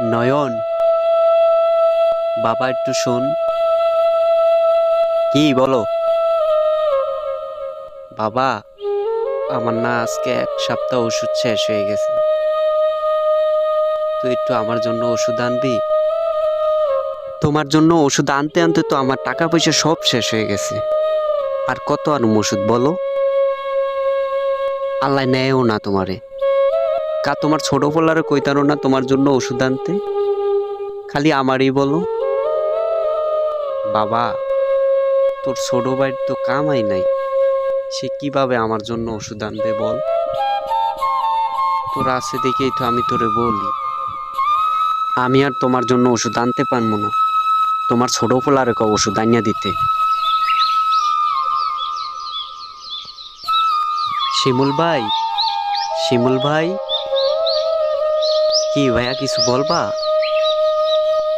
নয়ন, বাবা একটু শোন। কি বলো? বাবা, আমার না আজকে 1 সপ্তাহ ওষুধ শেষ হয়ে গেছে। তুই একটু আমার জন্য ওষুধ আনবি? তোমার জন্য ওষুধ আনতে আনতে তো আমার টাকা পয়সা সব শেষ হয়ে গেছে। আর কত আনবো ওষুধ বলো? আল্লাহ নেয়ও না তোমারে। তোমার ছোট পোলারে কইতারো না তোমার জন্য ওষুধ আনতে? খালি আমারই বলো। বাবা, তোর ছোট ভাইয়ের তো কামাই নাই, সে কিভাবে আমার জন্য ওষুধ আনবে বল? তোর আছে দেখেই তো আমি তোরে বলি। আমি আর তোমার জন্য ওষুধ আনতে পারবো না। তোমার ছোট পোলারে কও ওষুধ আনিয়া দিতে। শিমুল ভাই, শিমুল ভাই। কি ভাইয়া, কিছু বলবা?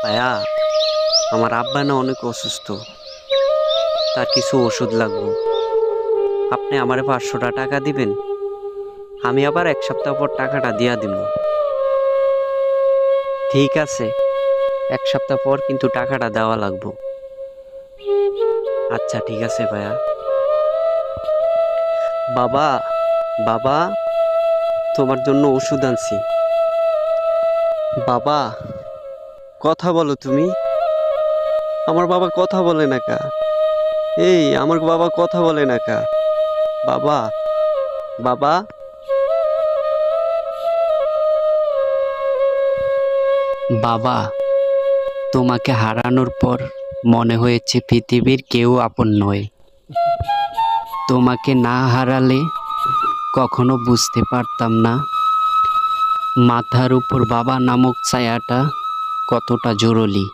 ভাইয়া, আমার আব্বা না অনেক অসুস্থ, তার কিছু ওষুধ লাগবে। আপনি আমারে 500টা টাকা দিবেন, আমি আবার 1 সপ্তাহ পর টাকাটা দিয়া দিব। ঠিক আছে, 1 সপ্তাহ পর কিন্তু টাকাটা দেওয়া লাগবে। আচ্ছা ঠিক আছে ভাইয়া। বাবা, বাবা, তোমার জন্য ওষুধ আনছি। বাবা, কথা বলো তুমি। আমার বাবা কথা বলে না কা। এই আমার বাবা কথা বলে না কা। বাবা, বাবা। বাবা, তোমাকে হারানোর পর মনে হয়েছে পৃথিবীর কেউ আপন নয়। তোমাকে না হারালে কখনো বুঝতে পারতাম না মাথার উপর বাবা নামক ছায়াটা কতটা জরুরি।